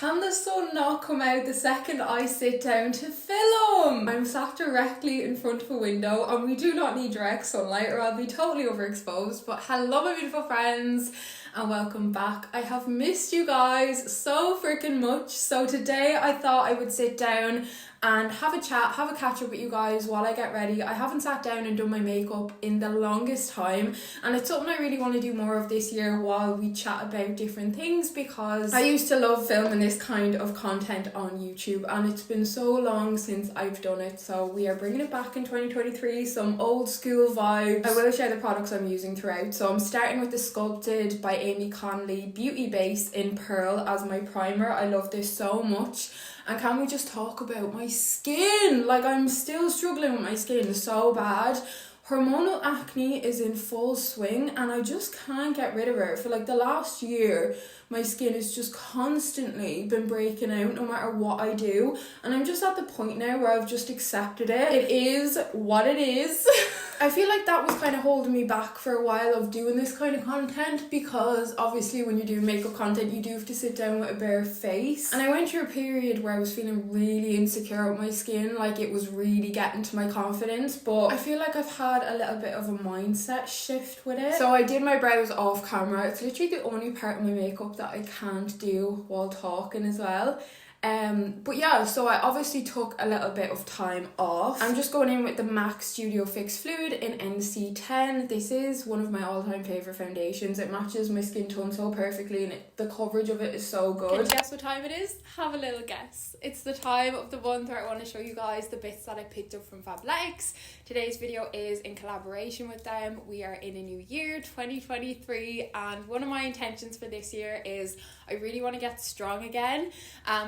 Can the sun not come out the second I sit down to film? I'm sat directly in front of a window and we do not need direct sunlight or I'll be totally overexposed. But hello my beautiful friends and welcome back. I have missed you guys so freaking much. So today I thought I would sit down and have a chat, have a catch up with you guys while I get ready. I haven't sat down and done my makeup in the longest time, and it's something I really want to do more of this year while we chat about different things, because I used to love filming this kind of content on YouTube and it's been so long since I've done it. So we are bringing it back in 2023, some old school vibes. I will share the products I'm using throughout. So I'm starting with the Sculpted by Amy Connolly Beauty Base in Pearl as my primer. I love this so much. And can we just talk about my skin? Like, I'm still struggling with my skin so bad. Hormonal acne is in full swing and I just can't get rid of it. For like the last year, my skin has just constantly been breaking out no matter what I do. And I'm just at the point now where I've just accepted it. It is what it is. I feel like that was kind of holding me back for a while of doing this kind of content, because obviously when you do makeup content you do have to sit down with a bare face, and I went through a period where I was feeling really insecure with my skin, like it was really getting to my confidence. But I feel like I've had a little bit of a mindset shift with it. So I did my brows off camera. It's literally the only part of my makeup that I can't do while talking as well. But yeah, so I obviously took a little bit of time off. I'm just going in with the MAC Studio Fix Fluid in NC10. This is one of my all-time favourite foundations. It matches my skin tone so perfectly and the coverage of it is so good. Can you guess what time it is? Have a little guess. It's the time of the month where I want to show you guys the bits that I picked up from Fabletics. Today's video is in collaboration with them. We are in a new year, 2023, and one of my intentions for this year is I really want to get strong again.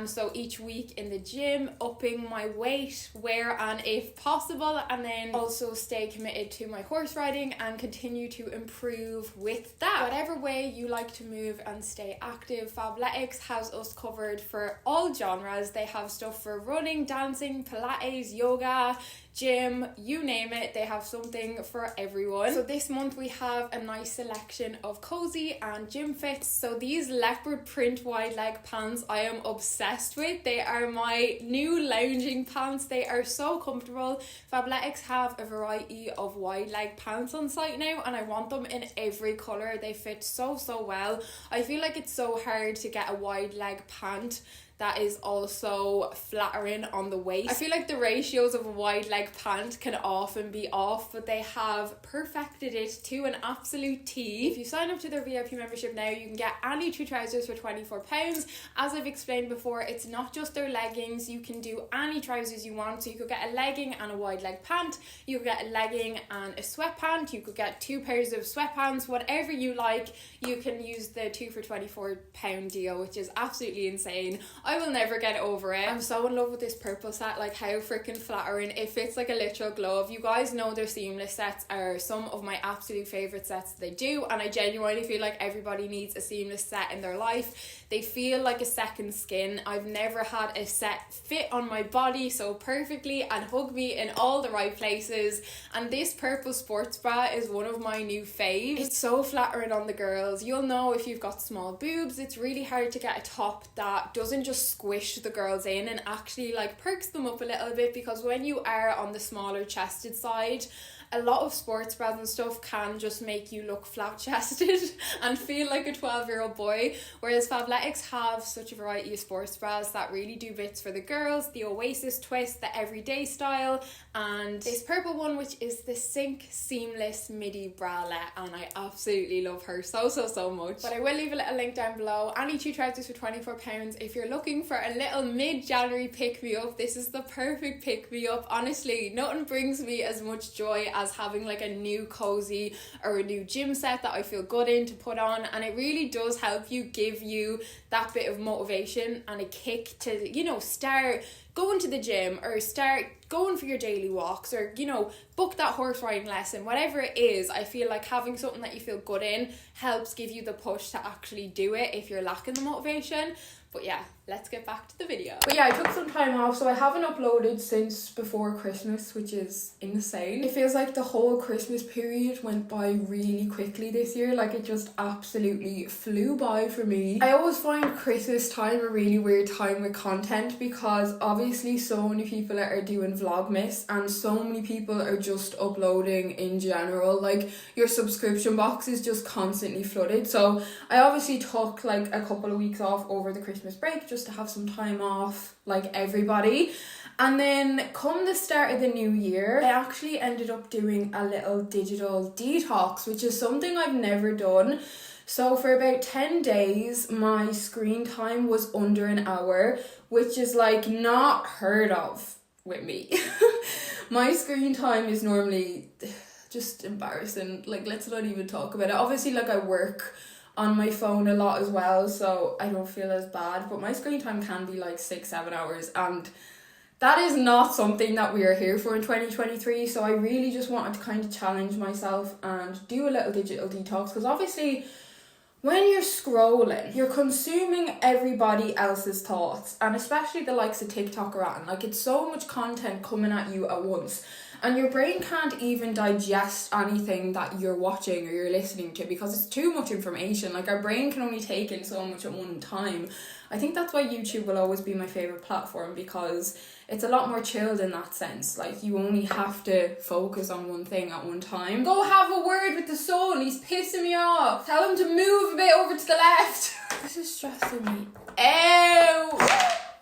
So each week in the gym, upping my weight where and if possible, and then also stay committed to my horse riding and continue to improve with that. Whatever way you like to move and stay active, Fabletics has us covered for all genres. They have stuff for running, dancing, Pilates, yoga, gym, you name it, they have something for everyone. So this month we have a nice selection of cozy and gym fits. So these leopard print wide leg pants I am obsessed with. They are my new lounging pants. They are so comfortable. Fabletics have a variety of wide leg pants on site now and I want them in every colour. They fit so well. I feel like it's so hard to get a wide leg pant that is also flattering on the waist. I feel like the ratios of a wide leg pant can often be off, but they have perfected it to an absolute T. If you sign up to their VIP membership now, you can get any two trousers for £24. As I've explained before, it's not just their leggings. You can do any trousers you want. So you could get a legging and a wide leg pant. You could get a legging and a sweatpant. You could get 2 pairs of sweatpants. Whatever you like, you can use the 2 for £24 deal, which is absolutely insane. I will never get over it. I'm so in love with this purple set, like how freaking flattering. It fits like a literal glove. You guys know their seamless sets are some of my absolute favourite sets they do, and I genuinely feel like everybody needs a seamless set in their life. They feel like a second skin. I've never had a set fit on my body so perfectly and hug me in all the right places, and this purple sports bra is one of my new faves. It's so flattering on the girls. You'll know if you've got small boobs, it's really hard to get a top that doesn't just squish the girls in and actually like perks them up a little bit, because when you are on the smaller chested side, a lot of sports bras and stuff can just make you look flat chested and feel like a 12-year-old boy, whereas Fabletics have such a variety of sports bras that really do bits for the girls, the Oasis twist, the everyday style, and this purple one which is the Sync Seamless Midi bralette, and I absolutely love her so much. But I will leave a little link down below. Any two trousers for £24. If you're looking for a little mid-January pick-me-up, this is the perfect pick-me-up. Honestly, nothing brings me as much joy as having like a new cozy or a new gym set that I feel good in to put on, and it really does help you, give you that bit of motivation and a kick to, you know, start going to the gym or start going for your daily walks or, you know, book that horse riding lesson, whatever it is, I feel like having something that you feel good in helps give you the push to actually do it if you're lacking the motivation. But yeah, let's get back to the video. But yeah, I took some time off, so I haven't uploaded since before Christmas, which is insane. It feels like the whole Christmas period went by really quickly this year. Like, it just absolutely flew by for me. I always find Christmas time a really weird time with content because obviously so many people are doing Vlogmas and so many people are just uploading in general. Like, your subscription box is just constantly flooded. So I obviously took like a couple of weeks off over the Christmas break just to have some time off like everybody, and then come the start of the new year I actually ended up doing a little digital detox, which is something I've never done. So for about 10 days my screen time was under an hour, which is like not heard of with me. My screen time is normally just embarrassing. Like, let's not even talk about it. Obviously, like, I work on my phone a lot as well, so I don't feel as bad, but my screen time can be like 6-7 hours, and that is not something that we are here for in 2023. So I really just wanted to kind of challenge myself and do a little digital detox, because obviously when you're scrolling, you're consuming everybody else's thoughts, and especially the likes of TikTok or anything. Like, it's so much content coming at you at once, and your brain can't even digest anything that you're watching or you're listening to because it's too much information. Like, our brain can only take in so much at one time. I think that's why YouTube will always be my favourite platform, because it's a lot more chilled in that sense. Like, you only have to focus on one thing at one time. Go have a word with the son, he's pissing me off. Tell him to move a bit over to the left. This is stressing me. Ew!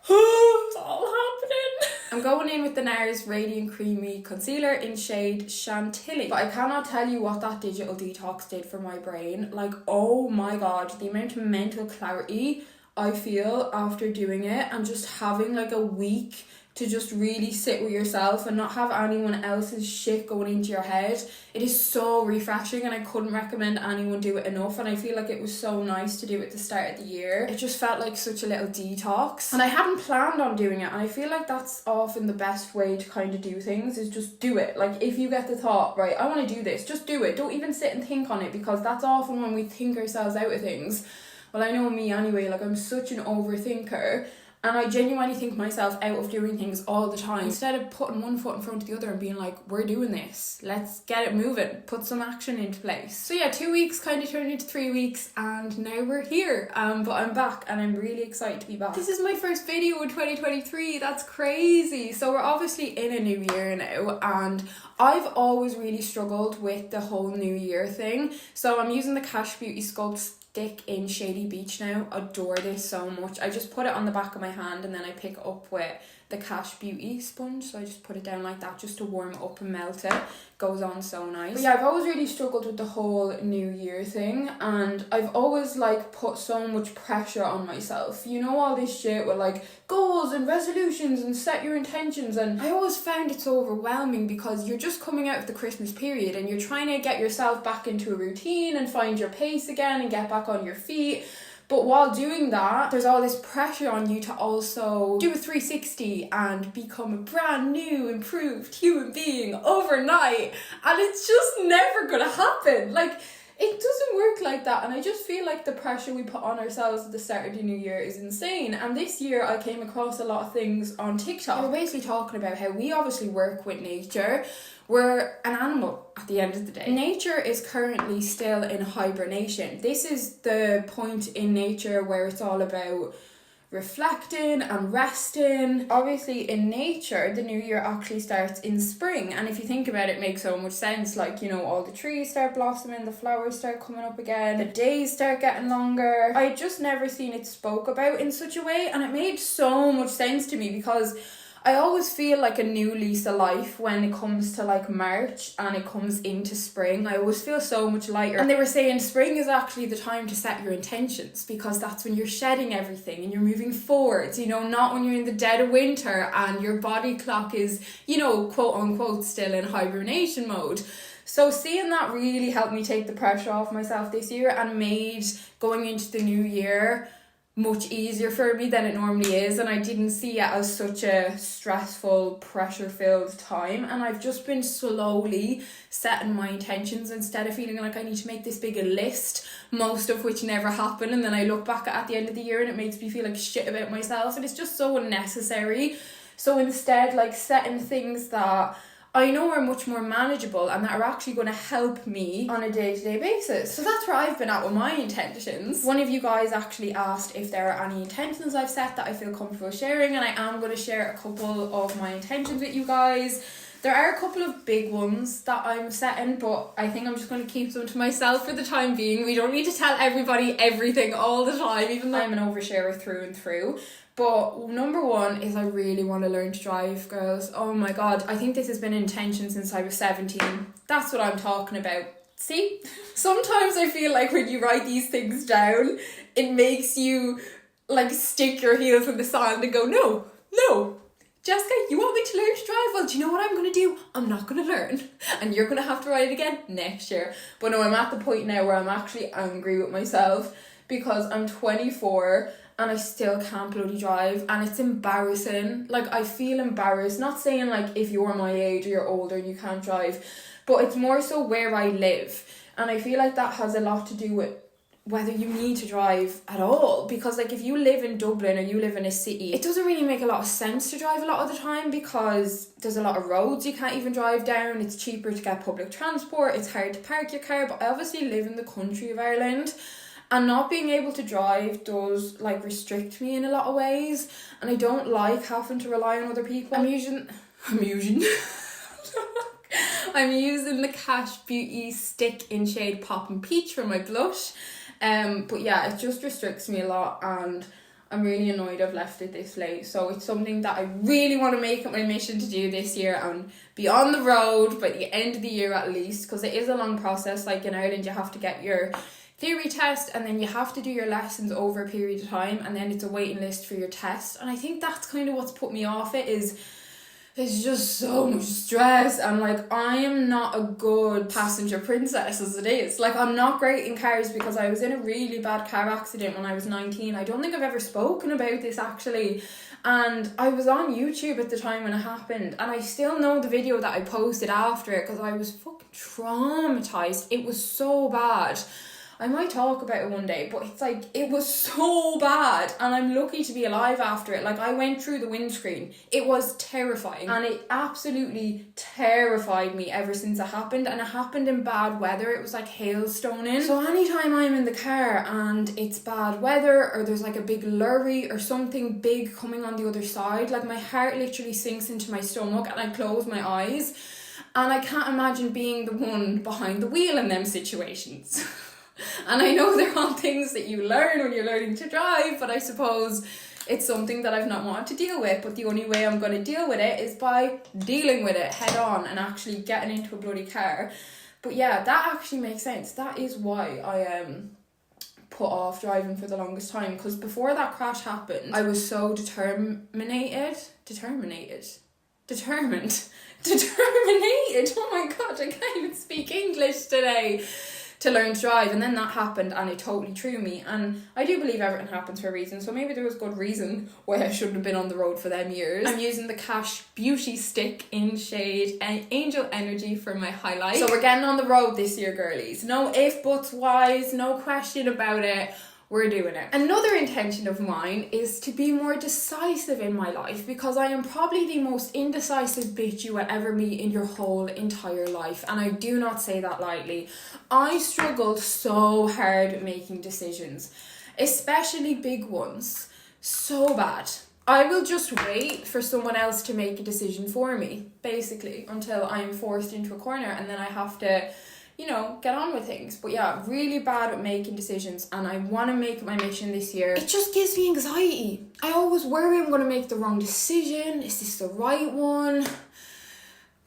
It's all happening. I'm going in with the NARS Radiant Creamy Concealer in shade Chantilly. But I cannot tell you what that digital detox did for my brain. Like, oh my god, the amount of mental clarity I feel after doing it, and just having like a week to just really sit with yourself and not have anyone else's shit going into your head. It is so refreshing, and I couldn't recommend anyone do it enough. And I feel like it was so nice to do it at the start of the year. It just felt like such a little detox, and I hadn't planned on doing it, and I feel like that's often the best way to kind of do things, is just do it. Like, if you get the thought, right, I want to do this, just do it. Don't even sit and think on it, because that's often when we think ourselves out of things. Well, I know me anyway, like, I'm such an overthinker, and I genuinely think myself out of doing things all the time. Instead of putting one foot in front of the other and being like, we're doing this, let's get it moving, put some action into place. So yeah, 2 weeks kind of turned into 3 weeks, and now we're here. But I'm back, and I'm really excited to be back. This is my first video in 2023, that's crazy. So we're obviously in a new year now, and I've always really struggled with the whole new year thing. So I'm using the Cash Beauty Sculpt Stick in Shady Beach now. Adore this so much. I just put it on the back of my hand, and then I pick up with the Cash Beauty sponge, so I just put it down like that just to warm it up and melt it. Goes on so nice. But yeah, I've always really struggled with the whole new year thing, and I've always like put so much pressure on myself. You know, all this shit with like goals and resolutions and set your intentions, and I always found it so overwhelming because you're just coming out of the Christmas period and you're trying to get yourself back into a routine and find your pace again and get back on your feet. But while doing that, there's all this pressure on you to also do a 360 and become a brand new, improved human being overnight. And it's just never gonna happen. Like, it doesn't work like that. And I just feel like the pressure we put on ourselves at the start of the new year is insane. And this year I came across a lot of things on TikTok. They were basically talking about how we obviously work with nature. We're an animal at the end of the day. Nature is currently still in hibernation. This is the point in nature where it's all about reflecting and resting. Obviously in nature, the new year actually starts in spring, and if you think about it, it makes so much sense. Like, you know, all the trees start blossoming, the flowers start coming up again, the days start getting longer. I just never seen it spoke about in such a way, and it made so much sense to me because I always feel like a new lease of life when it comes to like March and it comes into spring. I always feel so much lighter. And they were saying spring is actually the time to set your intentions, because that's when you're shedding everything and you're moving forwards, you know, not when you're in the dead of winter and your body clock is, you know, quote unquote still in hibernation mode. So seeing that really helped me take the pressure off myself this year and made going into the new year much easier for me than it normally is, and I didn't see it as such a stressful, pressure-filled time, and I've just been slowly setting my intentions instead of feeling like I need to make this big a list, most of which never happen, and then I look back at the end of the year and it makes me feel like shit about myself, and it's just so unnecessary. So instead, like, setting things that I know are much more manageable and that are actually going to help me on a day-to-day basis. So that's where I've been at with my intentions. One of you guys actually asked if there are any intentions I've set that I feel comfortable sharing, and I am going to share a couple of my intentions with you guys. There are a couple of big ones that I'm setting, but I think I'm just going to keep them to myself for the time being. We don't need to tell everybody everything all the time, even though I'm an oversharer through and through. But number one is I really want to learn to drive, girls. Oh my god, I think this has been an intention since I was 17. That's what I'm talking about. See? Sometimes I feel like when you write these things down, it makes you like stick your heels in the sand and go, no, Jessica, you want me to learn to drive? Well, do you know what I'm going to do? I'm not going to learn. And you're going to have to write it again next year. But no, I'm at the point now where I'm actually angry with myself because I'm 24 and I still can't bloody drive, and it's embarrassing. Like, I feel embarrassed. Not saying like if you're my age or you're older and you can't drive, but it's more so where I live. And I feel like that has a lot to do with whether you need to drive at all, because like if you live in Dublin or you live in a city, it doesn't really make a lot of sense to drive a lot of the time because there's a lot of roads you can't even drive down. It's cheaper to get public transport, it's hard to park your car. But I obviously live in the country of Ireland, and not being able to drive does like restrict me in a lot of ways, and I don't like having to rely on other people. I'm using the Cash Beauty stick in shade Pop and Peach for my blush. But yeah, it just restricts me a lot, and I'm really annoyed I've left it this late. So it's something that I really want to make it my mission to do this year and be on the road by the end of the year at least, because it is a long process. Like in Ireland, you have to get your theory test and then you have to do your lessons over a period of time, and then it's a waiting list for your test. And I think that's kind of what's put me off it, is it's just so much stress, and like I am not a good passenger princess as it is. Like, I'm not great in cars because I was in a really bad car accident when I was 19. I don't think I've ever spoken about this actually, and I was on YouTube at the time when it happened, and I still know the video that I posted after it because I was fucking traumatized. It was so bad. I might talk about it one day, but it's like, it was so bad, and I'm lucky to be alive after it. Like, I went through the windscreen. It was terrifying, and it absolutely terrified me ever since it happened, and it happened in bad weather. It was like hailstoning. So anytime I'm in the car and it's bad weather, or there's like a big lorry or something big coming on the other side, like my heart literally sinks into my stomach and I close my eyes, and I can't imagine being the one behind the wheel in them situations. And I know they're all things that you learn when you're learning to drive, but I suppose it's something that I've not wanted to deal with. But the only way I'm going to deal with it is by dealing with it head on and actually getting into a bloody car. But yeah, that actually makes sense. That is why I put off driving for the longest time, because before that crash happened, I was so determined. Oh my god, I can't even speak English today. To learn to drive, and then that happened and it totally threw me. And I do believe everything happens for a reason, so maybe there was good reason why I shouldn't have been on the road for them years. I'm using the Cash Beauty stick in shade Angel Energy for my highlight. So we're getting on the road this year, girlies. No if, buts, whys, no question about it. We're doing it. Another intention of mine is to be more decisive in my life, because I am probably the most indecisive bitch you will ever meet in your whole entire life, and I do not say that lightly. I struggle so hard making decisions, especially big ones, so bad. I will just wait for someone else to make a decision for me, basically, until I am forced into a corner, and then I have to, you know, get on with things. But yeah, really bad at making decisions, and I want to make it my mission this year. It just gives me anxiety. I always worry I'm going to make the wrong decision. Is this the right one?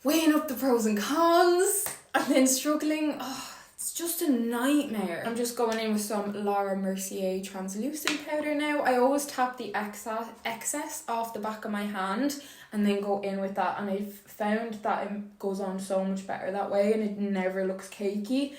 Weighing up the pros and cons, and then struggling. Oh, it's just a nightmare. I'm just going in with some Laura Mercier translucent powder now. I always tap the excess off the back of my hand and then go in with that, and I've found that it goes on so much better that way, and it never looks cakey.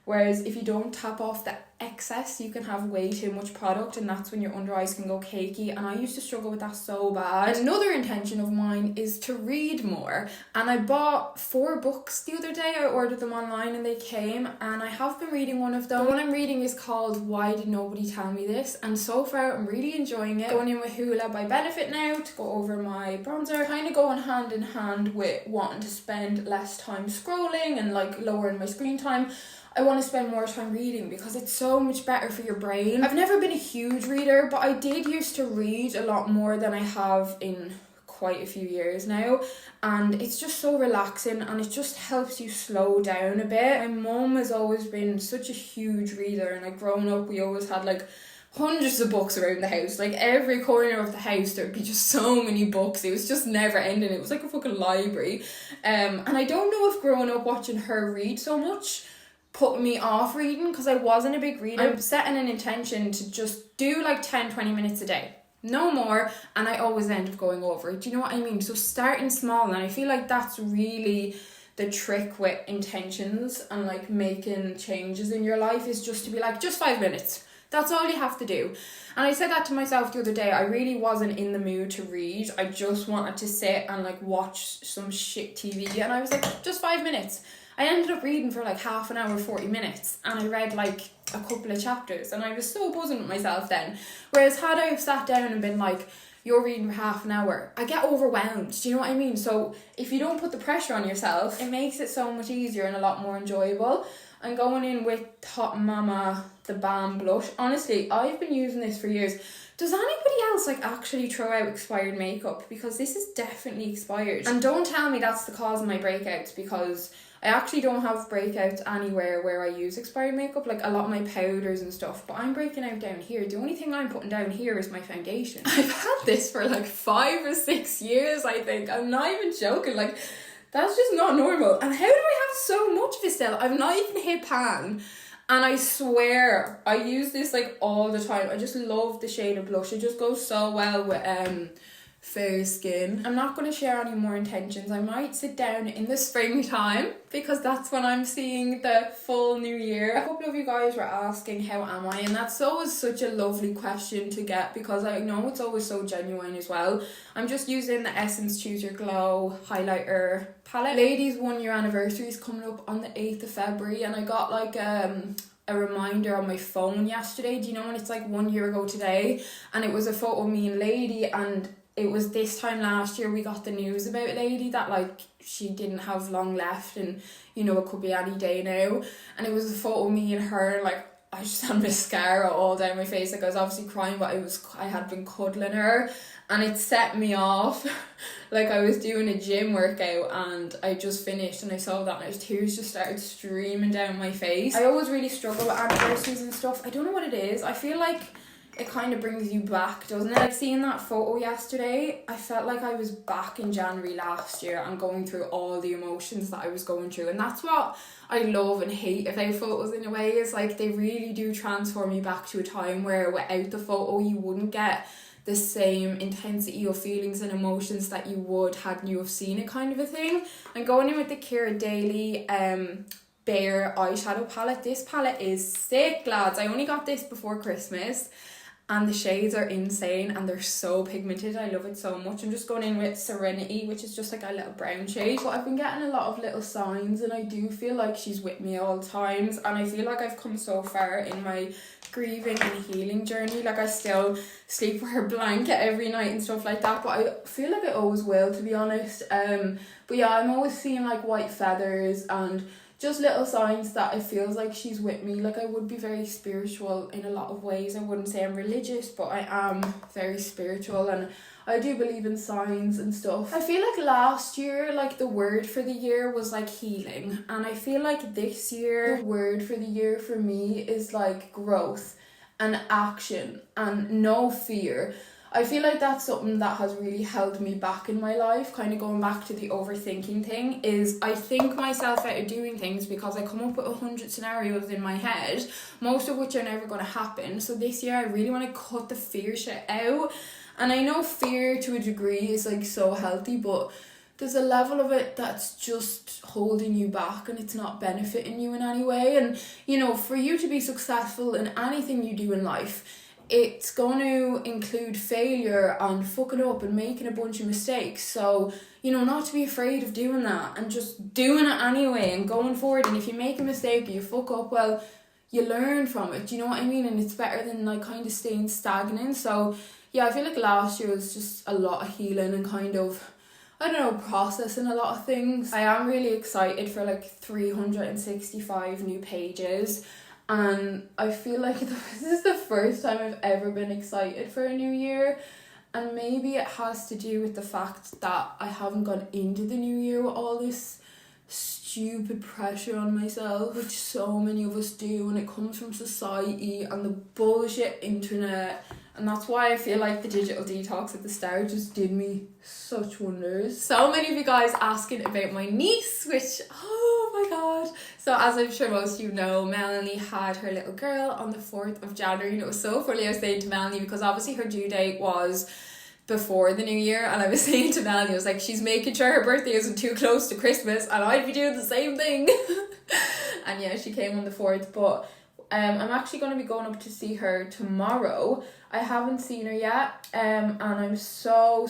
Whereas if you don't tap off the excess, you can have way too much product, and that's when your under eyes can go cakey, and I used to struggle with that so bad. Another intention of mine is to read more, and I bought 4 books the other day. I ordered them online and they came, and I have been reading one of them. The one I'm reading is called Why Did Nobody Tell Me This, and so far I'm really enjoying it. Going in with Hoola by Benefit now to go over my bronzer, kind of going hand in hand with wanting to spend less time scrolling and like lowering my screen time. I want to spend more time reading because it's so much better for your brain. I've never been a huge reader, but I did used to read a lot more than I have in quite a few years now, and it's just so relaxing and it just helps you slow down a bit. My mum has always been such a huge reader, and like growing up we always had like hundreds of books around the house. Like every corner of the house there'd be just so many books. It was just never ending. It was like a fucking library. And I don't know if growing up watching her read so much put me off reading, because I wasn't a big reader. I'm setting an intention to just do like 10-20 minutes a day, no more, and I always end up going over it. Do you know what I mean? So starting small, and I feel like that's really the trick with intentions and like making changes in your life, is just to be like, just 5 minutes. That's all you have to do. And I said that to myself the other day. I really wasn't in the mood to read. I just wanted to sit and like watch some shit TV, and I was like, just 5 minutes. I ended up reading for like half an hour, 40 minutes, and I read like a couple of chapters, and I was so buzzing with myself then. Whereas had I have sat down and been like, you're reading for half an hour, I get overwhelmed. Do you know what I mean? So if you don't put the pressure on yourself, it makes it so much easier and a lot more enjoyable. I'm going in with Hot Mama the Balm Blush. Honestly, I've been using this for years. Does anybody else like actually throw out expired makeup? Because this is definitely expired. And don't tell me that's the cause of my breakouts, because I actually don't have breakouts anywhere where I use expired makeup, like a lot of my powders and stuff, but I'm breaking out down here. The only thing I'm putting down here is my foundation. I've had this for like 5 or 6 years, I think. I'm not even joking. Like, that's just not normal. And how do I have so much of this still? I've not even hit pan. And I swear, I use this like all the time. I just love the shade of blush. It just goes so well with fair skin. I'm not going to share any more intentions. I might sit down in the springtime, because that's when I'm seeing the full new year. A couple of you guys were asking, how am I? And that's always such a lovely question to get, because I know it's always so genuine as well. I'm just using the Essence Choose Your Glow highlighter palette. Ladies' 1 year anniversary is coming up on the 8th of February, and I got like a reminder on my phone yesterday. Do you know when it's like 1 year ago today? And it was a photo of me and Lady, and it was this time last year we got the news about Lady that like she didn't have long left, and you know it could be any day now. And it was a photo of me and her, like I just had mascara all down my face. Like I was obviously crying, but I had been cuddling her, and it set me off. Like I was doing a gym workout and I just finished, and I saw that and tears just started streaming down my face. I always really struggle with anniversaries and stuff. I don't know what it is. I feel like it kind of brings you back, doesn't it? Like seeing that photo yesterday, I felt like I was back in January last year and going through all the emotions that I was going through. And that's what I love and hate about photos in a way, is like they really do transform you back to a time where without the photo you wouldn't get the same intensity of feelings and emotions that you would had you have seen it, kind of a thing. I'm going in with the Kira Daily Bare eyeshadow palette. This palette is sick, lads. I only got this before Christmas, and the shades are insane and they're so pigmented. I love it so much. I'm just going in with Serenity, which is just like a little brown shade. But I've been getting a lot of little signs, and I do feel like she's with me all times, and I feel like I've come so far in my grieving and healing journey. Like I still sleep with her blanket every night and stuff like that, but I feel like I always will, to be honest. But yeah, I'm always seeing like white feathers and just little signs that it feels like she's with me. Like I would be very spiritual in a lot of ways. I wouldn't say I'm religious, but I am very spiritual, and I do believe in signs and stuff. I feel like last year, like the word for the year was like healing, and I feel like this year the word for the year for me is like growth and action and no fear. I feel like that's something that has really held me back in my life, kind of going back to the overthinking thing, is I think myself out of doing things because I come up with 100 scenarios in my head, most of which are never going to happen. So this year I really want to cut the fear shit out. And I know fear to a degree is like so healthy, but there's a level of it that's just holding you back and it's not benefiting you in any way. And, you know, for you to be successful in anything you do in life, it's going to include failure and fucking up and making a bunch of mistakes. So, you know, not to be afraid of doing that and just doing it anyway and going forward. And if you make a mistake or you fuck up, well, you learn from it, you know what I mean? And it's better than like kind of staying stagnant. So yeah, I feel like last year was just a lot of healing and kind of, I don't know, processing a lot of things. I am really excited for like 365 new pages. And I feel like this is the first time I've ever been excited for a new year. And maybe it has to do with the fact that I haven't gone into the new year with all this stupid pressure on myself, which so many of us do, and it comes from society and the bullshit internet. And that's why I feel like the digital detox at the start just did me such wonders. So many of you guys asking about my niece, which, oh my god. So as I'm sure most of you know, Melanie had her little girl on the 4th of January. And it was so funny, I was saying to Melanie, because obviously her due date was before the new year, and I was saying to Melanie, I was like, she's making sure her birthday isn't too close to Christmas, and I'd be doing the same thing. And yeah, she came on the 4th, but I'm actually going to be going up to see her tomorrow. I haven't seen her yet, and I'm so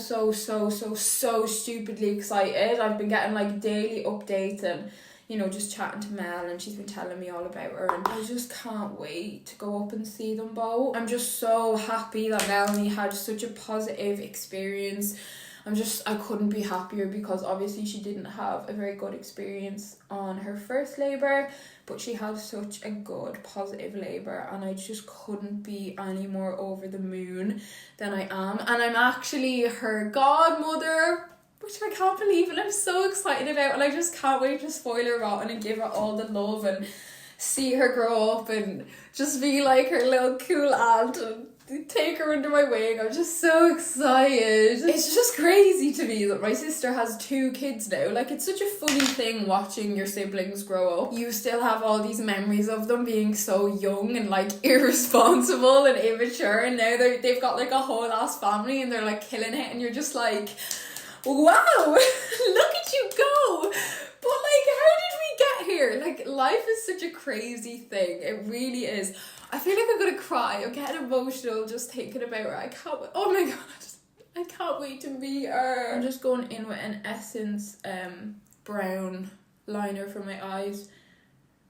stupidly excited. I've been getting like daily updates and, you know, just chatting to Mel, and she's been telling me all about her, and I just can't wait to go up and see them both. I'm just so happy that Melanie had such a positive experience. I couldn't be happier, because obviously she didn't have a very good experience on her first labour, but she had such a good positive labour, and I just couldn't be any more over the moon than I am. And I'm actually her godmother, which I can't believe, and I'm so excited about, and I just can't wait to spoil her rotten and give her all the love and see her grow up and just be like her little cool aunt and take her under my wing. I'm just so excited. It's just crazy to me that my sister has 2 kids now. Like, it's such a funny thing watching your siblings grow up. You still have all these memories of them being so young and like irresponsible and immature, and now they've got like a whole ass family and they're like killing it, and you're just like, wow, look at you go. But like, how did we get here? Like, life is such a crazy thing. It really is. I feel like I'm gonna cry. I'm getting emotional just thinking about her. I can't wait. Oh my god, I can't wait to meet her. I'm just going in with an Essence brown liner for my eyes.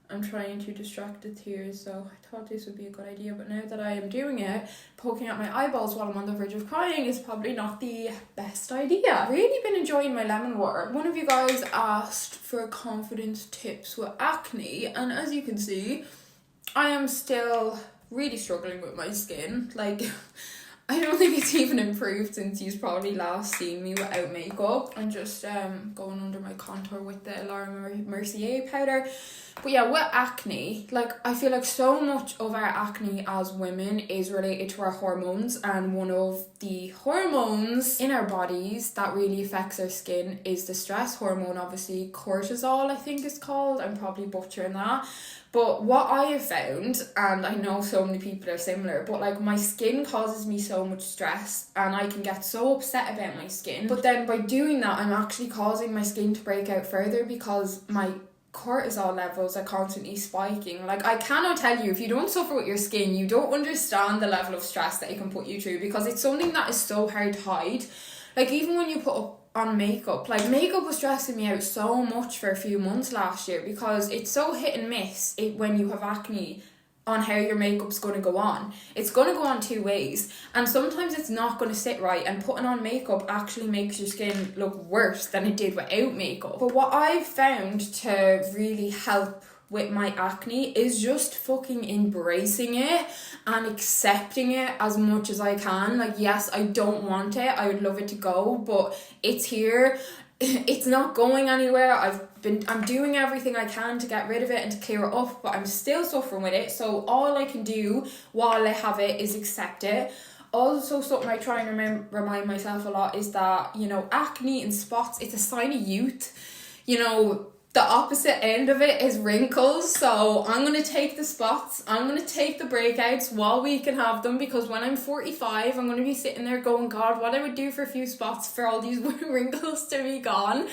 I'm trying to distract the tears, so I thought this would be a good idea, but now that I am doing it, poking out my eyeballs while I'm on the verge of crying is probably not the best idea. I've really been enjoying my lemon water. One of you guys asked for confidence tips with acne, and as you can see, I am still really struggling with my skin. Like, I don't think it's even improved since you've probably last seen me without makeup. I'm just going under my contour with the Laura Mercier powder. But yeah, with acne, like, I feel like so much of our acne as women is related to our hormones, and one of the hormones in our bodies that really affects our skin is the stress hormone, obviously cortisol, I think it's called. I'm probably butchering that. But what I have found, and I know so many people are similar, but like, my skin causes me so much stress and I can get so upset about my skin. But then by doing that, I'm actually causing my skin to break out further, because my cortisol levels are constantly spiking. Like, I cannot tell you, if you don't suffer with your skin, you don't understand the level of stress that it can put you through, because it's something that is so hard to hide. Like, even when you put on makeup, like, makeup was stressing me out so much for a few months last year, because it's so hit and miss when you have acne on how your makeup's going to go on. It's going to go on 2 ways, and sometimes it's not going to sit right, and putting on makeup actually makes your skin look worse than it did without makeup. But what I've found to really help with my acne is just fucking embracing it and accepting it as much as I can. Like, yes, I don't want it, I would love it to go, but it's here. It's not going anywhere. I'm doing everything I can to get rid of it and to clear it up, but I'm still suffering with it. So all I can do while I have it is accept it. Also, something I try and remind myself a lot is that, you know, acne and spots, it's a sign of youth. You know, The opposite end of it is wrinkles. So I'm going to take the spots, I'm going to take the breakouts while we can have them, because when I'm 45, I'm going to be sitting there going, God, what I would do for a few spots for all these wrinkles to be gone.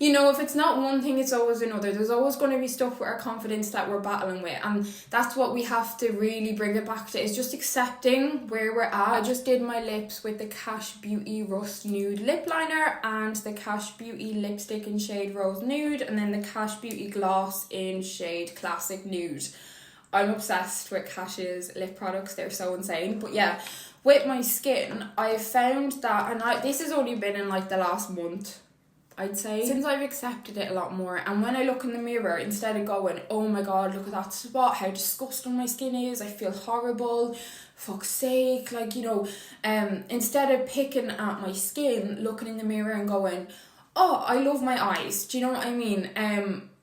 You know, if it's not one thing, it's always another. There's always going to be stuff with our confidence that we're battling with. And that's what we have to really bring it back to, is just accepting where we're at. I just did my lips with the Cash Beauty Rust Nude Lip Liner and the Cash Beauty Lipstick in shade Rose Nude, and then the Cash Beauty Gloss in shade Classic Nude. I'm obsessed with Cash's lip products. They're so insane. But yeah, with my skin, I found that, and this has only been in like the last month, I'd say, since I've accepted it a lot more. And when I look in the mirror, instead of going, oh my God, look at that spot, how disgusting my skin is, I feel horrible, fuck's sake, like, you know, instead of picking at my skin, looking in the mirror and going, oh, I love my eyes, do you know what I mean?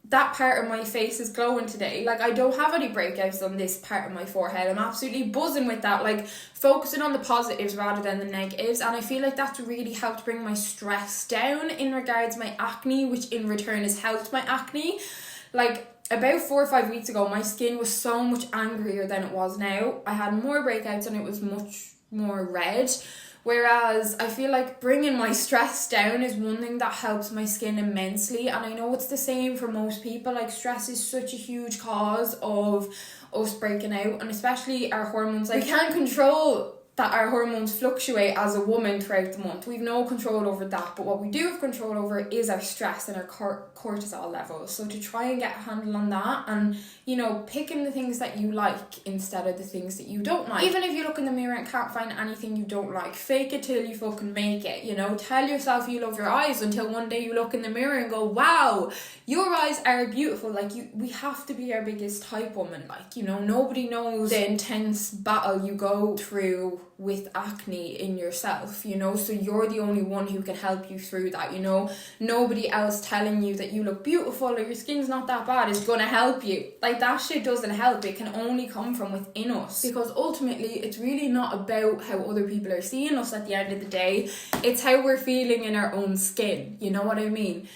That part of my face is glowing today. Like, I don't have any breakouts on this part of my forehead. I'm absolutely buzzing with that. Like, focusing on the positives rather than the negatives. And I feel like that's really helped bring my stress down in regards to my acne, which in return has helped my acne. Like, about 4 or 5 weeks ago, my skin was so much angrier than it was now. I had more breakouts and it was much more red. Whereas I feel like bringing my stress down is one thing that helps my skin immensely. And I know it's the same for most people. Like, stress is such a huge cause of us breaking out, and especially our hormones. Like, we can't control that our hormones fluctuate as a woman throughout the month. We've no control over that, but what we do have control over is our stress and our cortisol levels. So to try and get a handle on that, and, you know, picking the things that you like instead of the things that you don't like. Even if you look in the mirror and can't find anything you don't like, fake it till you fucking make it, you know. Tell yourself you love your eyes until one day you look in the mirror and go, wow, your eyes are beautiful. Like, we have to be our biggest hype woman. Like, you know, nobody knows the intense battle you go through with acne in yourself, you know, so you're the only one who can help you through that, you know. Nobody else telling you that you look beautiful or your skin's not that bad is gonna help you. Like, that shit doesn't help. It can only come from within us, because ultimately it's really not about how other people are seeing us at the end of the day. It's how we're feeling in our own skin, you know what I mean?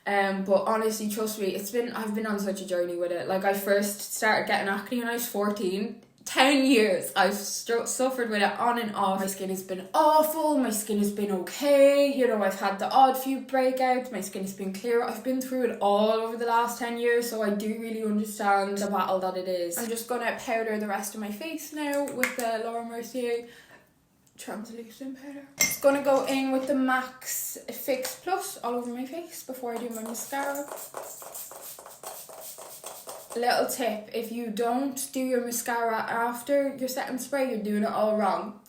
But honestly, trust me, I've been on such a journey with it. Like, I first started getting acne when I was 14. 10 years I've suffered with it on and off. My skin has been awful, my skin has been okay, you know, I've had the odd few breakouts, my skin has been clear. I've been through it all over the last 10 years, so I do really understand the battle that it is. I'm just gonna powder the rest of my face now with the Laura Mercier translucent powder. Just gonna go in with the Max Fix Plus all over my face before I do my mascara. Little tip, if you don't do your mascara after your setting spray, you're doing it all wrong.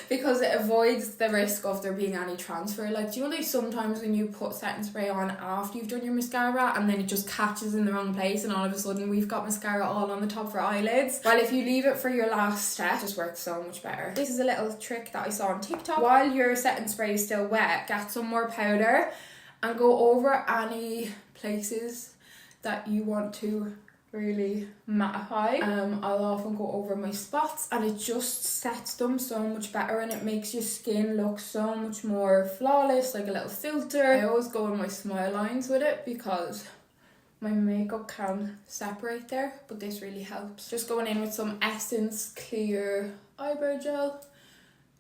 Because it avoids the risk of there being any transfer. Like, do you know, like, sometimes when you put setting spray on after you've done your mascara and then it just catches in the wrong place and all of a sudden we've got mascara all on the top of our eyelids? Well, if you leave it for your last step, it just works so much better. This is a little trick that I saw on TikTok. While your setting spray is still wet, get some more powder and go over any places that you want to really mattify. I'll often go over my spots and it just sets them so much better, and it makes your skin look so much more flawless, like a little filter. I always go in my smile lines with it because my makeup can separate there, but this really helps. Just going in with some Essence Clear Eyebrow Gel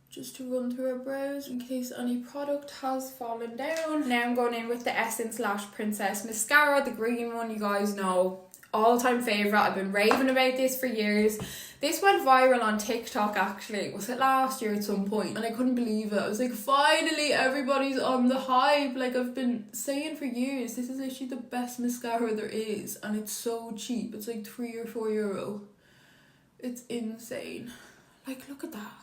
just to run through our brows in case any product has fallen down. Now I'm going in with the Essence Lash Princess Mascara, the green one, you guys know. All-time favourite. I've been raving about this for years. This went viral on TikTok actually. Was it last year at some point? And I couldn't believe it. I was like, finally everybody's on the hype. Like, I've been saying for years, this is actually the best mascara there is. And it's so cheap. It's like €3 or €4. It's insane. Like, look at that.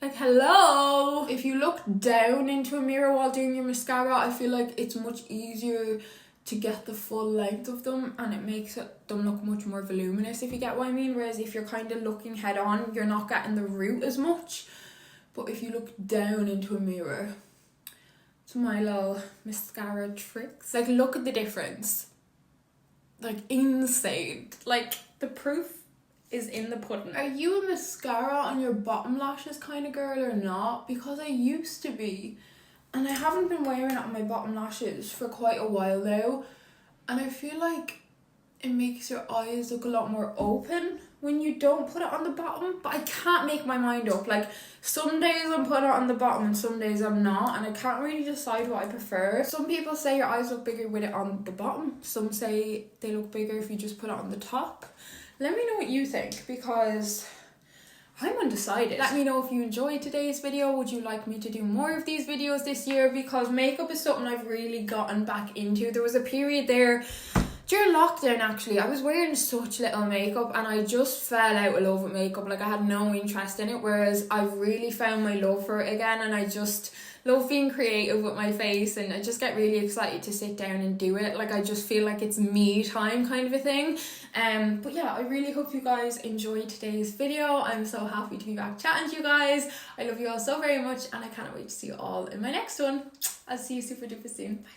Like, hello! If you look down into a mirror while doing your mascara, I feel like it's much easier to get the full length of them, and it makes them look much more voluminous, if you get what I mean. Whereas if you're kind of looking head on, you're not getting the root as much. But if you look down into a mirror, it's my little mascara tricks. Like, look at the difference. Like, insane. Like, the proof is in the pudding. Are you a mascara on your bottom lashes kind of girl or not? Because I used to be, and I haven't been wearing it on my bottom lashes for quite a while now. And I feel like it makes your eyes look a lot more open when you don't put it on the bottom, but I can't make my mind up. Like, some days I'm putting it on the bottom and some days I'm not, and I can't really decide what I prefer. Some people say your eyes look bigger with it on the bottom. Some say they look bigger if you just put it on the top. Let me know what you think, because I'm undecided. Let me know if you enjoyed today's video. Would you like me to do more of these videos this year? Because makeup is something I've really gotten back into. There was a period there during lockdown, actually, I was wearing such little makeup and I just fell out of love with makeup. Like, I had no interest in it, whereas I've really found my love for it again, and I just love being creative with my face, and I just get really excited to sit down and do it. Like, I just feel like it's me time kind of a thing. But yeah, I really hope you guys enjoyed today's video. I'm so happy to be back chatting to you guys. I love you all so very much, and I cannot wait to see you all in my next one. I'll see you super duper soon. Bye.